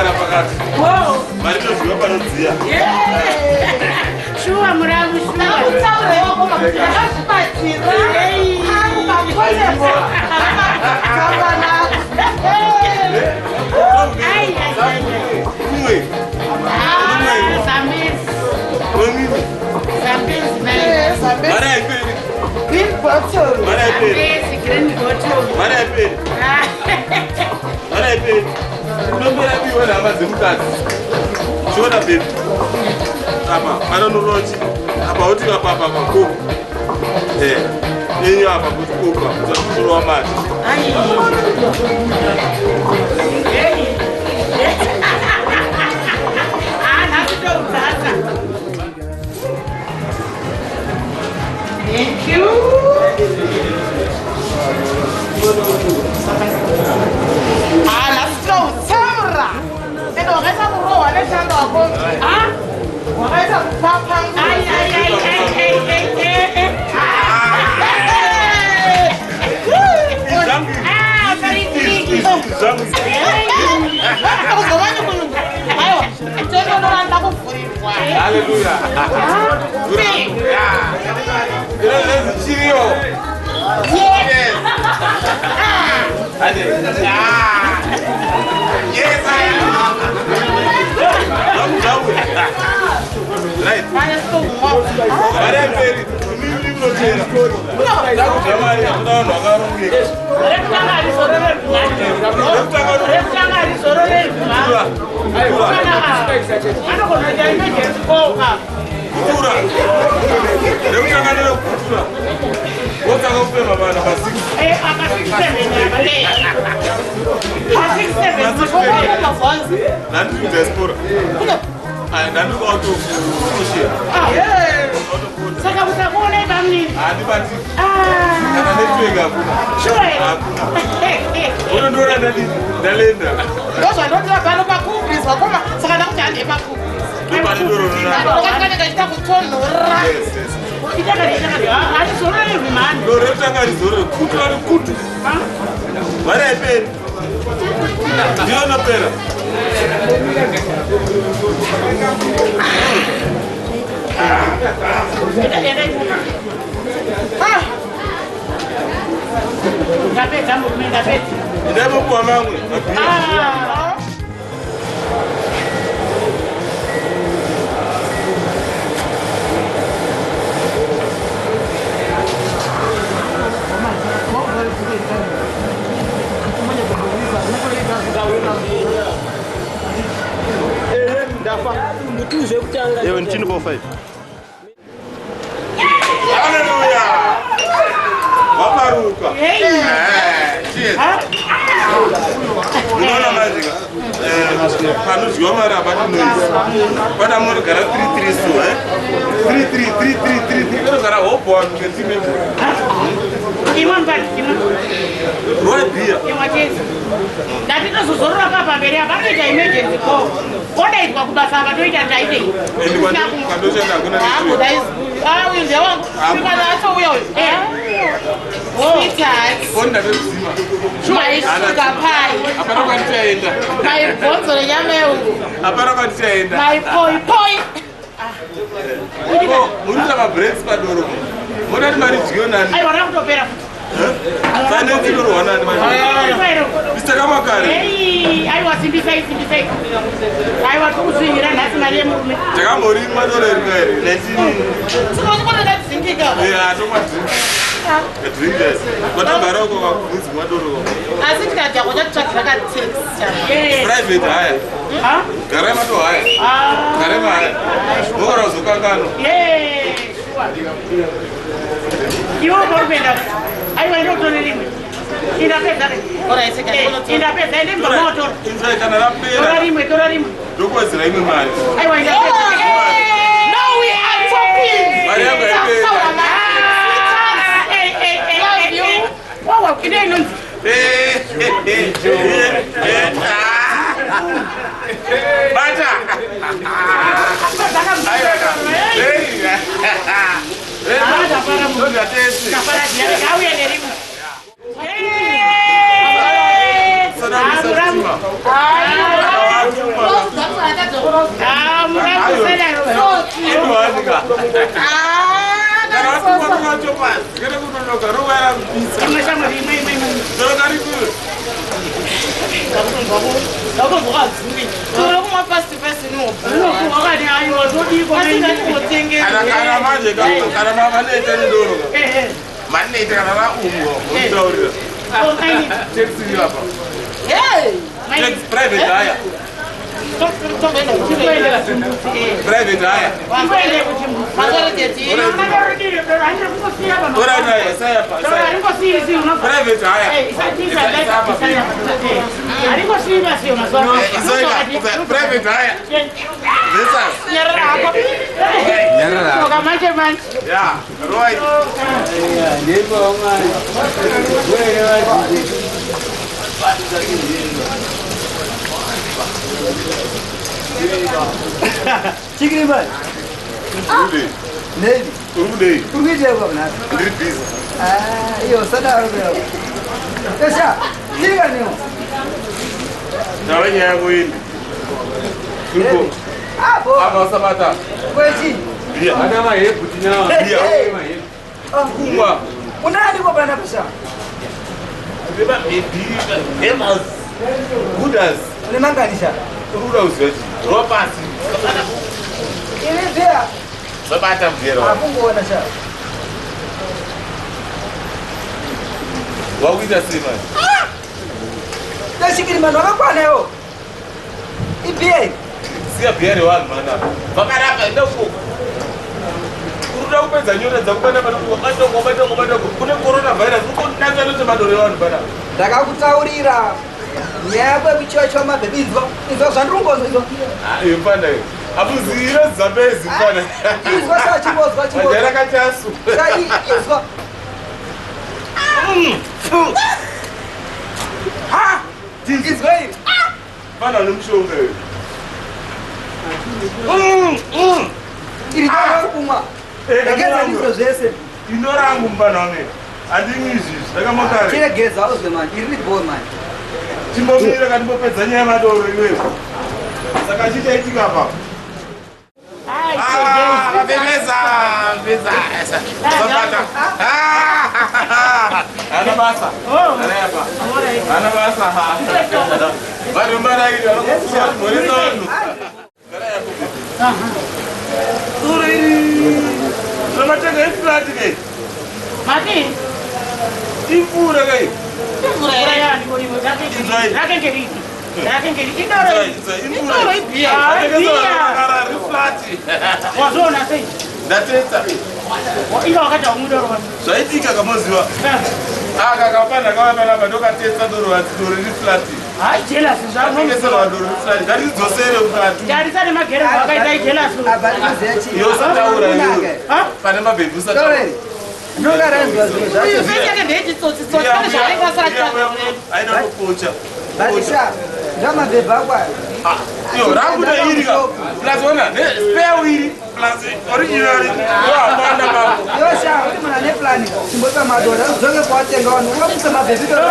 kana pakati. Wow. Marito zviwa panodziya. Shuwa muramu shuwa. Akutaura wako makuzvibatsira. Akumakonepo. Kabana. Ai. Umwe. Zambezi. Omimi. Zambezi nayo. Mara yaperi. Green bottle. Mara yaperi. Zambezi green bottle. Mara yaperi. Mara yaperi. Unombera biwa nhama dzemukadzi. Chiona baby. Apa, anonorochi. Apa uti apa makuku. Enyo apa kuti kuka, kutsoro wamati. Ai. Thank you. Let's go, Tamara. And the rest of the road, let's have a go. What is a papa? Hallelujah. Let's cheerio. Yes. Yes, I am. Right. Hallelujah. Waparuka. Cheers. Unaona majika? Panozviwa mari abati noise. Pana munogara 33 so 33 unogara hope one ngetime. Imam bali imam. Roy beer. Imagine. Ndapita zozorora papa mbere apanoita emergency call. Koda itwa kubasa vatoita ndaite. Kandoshanda kuna uze wangu. Sikana acho uyo. Sweetheart. Konda bezima. My sugar pie. Apana kwatienda. My bonzo lenyameu. Apana kwatienda. My poi. Murita ma breaks padoro. Mona mari jionani. Ai wana kutopera. Sana ndiro wana ni mari. Mr. Kamakari. Hey, ai wasimbisai. Ai watukuzvingira nhasi mari yemurume. Takamori madoro erikare. Letini. Sinokuona ndatsingika. Atomati. Drinkers. Kotogara uko kwakuzi madoro. Asi tikadya kuchatsvagira katexa. Private haya. Garema to haya. Garema haya. Mokora uzokangano. Iwo morupenda. Aiwa inotone rimwe. Indapedza. Indapedza ende mbamoto. Inside kana rapera. Tora rimwe. Ndokwezera imwe mari. Aiwa indapedza. Now we are talking. Mari yangu yapera. Wow, kidai non. Bata. Kana watu watu pasi. Kana kunonoka roho ya mbisa. Imeshama ime. Ndio karibu. Ndio mwazi. Ndio mwa pasi no. Ndio wakati ayo zodi ko ndio kutenge. Kana maje kana mama ne tani doro. Manne kana na umwo. Ndio. Taxi hapa. Taxi private haya. Private haya. Private haya. Private haya. Yeah, right. Chikri bhai. Nahi. Kurgi jayega bana. Yo sada ho gaya. Kaisa? Ki karne ho? Nawe ya koi. Turko. Abo. Abo sabata. Koi chi. Dia. Ada ma ye putina. Dia. Kuma. Unani ko bana pesa? Beba baby. Emas. Gudas. Ni manganisha. Rura usweti. Ropasi. Ile dia. Sabata mvero. Afungo na sha. Wawida sima. Chikri mano akwa leo. Ibie. Sia biere wal mana. Bakara hapa ndio huko. Kuruda kupeza nyota za kupanda bado ngombe. Kuna corona virus uko ndanga lote madore wanu bana. Ndakakutaurira. Nyabwe bichocho mabebizwa. Izo zandrungozo izo. Impanda. Abuzira zabezi mpana. Izwa sa chibozwa. Majera kachasu. Sai izwa. Ha! Izwa. Bana nimshonge. Iri ndio kumwa. Egeza ndizvo zvese. Inorangu mpana wangu. Andingizvi ndakamotari. Chire geza uzwe man. Iri boy man. Timbomira kandipopedza nyaya madoro iwewe. Saka chichaitika apa. Vemeza. Sabata. Ana basa. Ana basa. Bado mbara hili anakuwa mwezo wenu. Suri. Tunamataka flat gate. Mati. Ifura gate. Ifura yani kwa hivyo yake ngeli. Indoro ibia. Wazona sasa. Ndateta. Ila wakati wa muda wa. Zaitika kama ziwa. Kakapanda kama laba ndoka testa doro atidoro ni flat. Jela sizano. Ngese la doro flat. Ngati dzosere ukatu. Dari sana magera wakaita jela so. Abali zechi. Yo sataura yo. Pane mabhebu sataura. Ndoka ranzwa zviro Uyu vete ndechi tsotsi kana zvari kwasara. Aida kupocha. Batisha. Ndama beba kwa. Yo rangu da iri ka. Plus ona ne spare iri plus original. Wa banda bako. Yo sha, uri mwana ne plan. Simbota madora zonge kwa tenga wanu. Unakusa mabebi doro.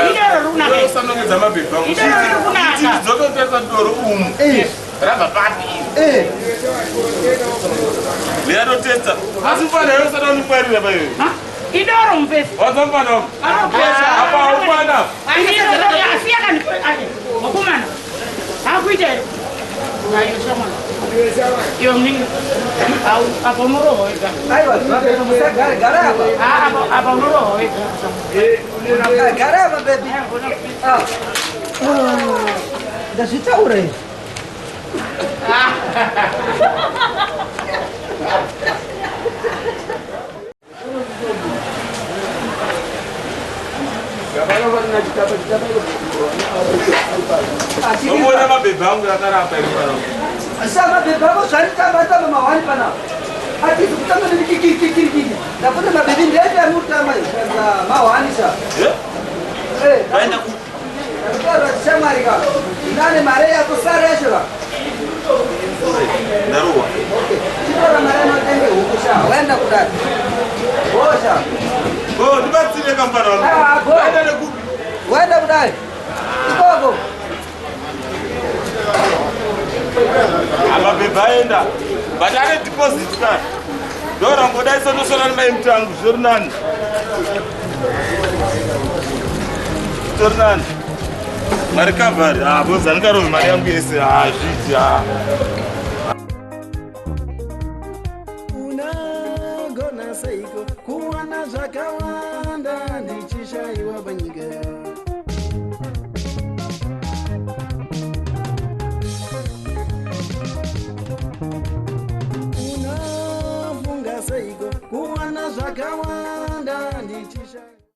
Indoro runa. Yo sanongeza mabhebu. Chiti zoto tesa doro umu. Raba papi. Lero testa. Asifana yo sana unipari ba yo. Idoro mpesi. Wazambana. Apa upana. Idoro afia kan okumana. Akuite. Ayo sama. Yo ming. Au apa muro hoika. Aiwa, musa gara hapa. Apa muro hoika. Gara hapa baby. Ndazvitaura izvi. Mbona mabhebu angu yakaramba iri pano. Asa mabhebu ako zvaitamba mawani pana. Atizi kutamba nekikikikiki. Ndakuti mabhebi ndeepi anotamba mawani sa. Vaenda ku. Ndakutaura tishamarika. Ndane mare yako sare yacho la. Ndaruwa. Chitora mare anotenge huku sha. Waenda kudati. Bosha. Go, ndibatsire kampana wangu. Vaenda neku. Waenda kudai. Ikoko. Mabhebu aenda. but ane deposit card ndora ngodai sondosona mai mtangu zviri nani tori nani mari kavari bozanikarove mari yangu yese zviti unagona seiko kuwana zvakawanda ndichishaiwa panyika unafunga seiko kuwana zvakawanda ndichishaiwa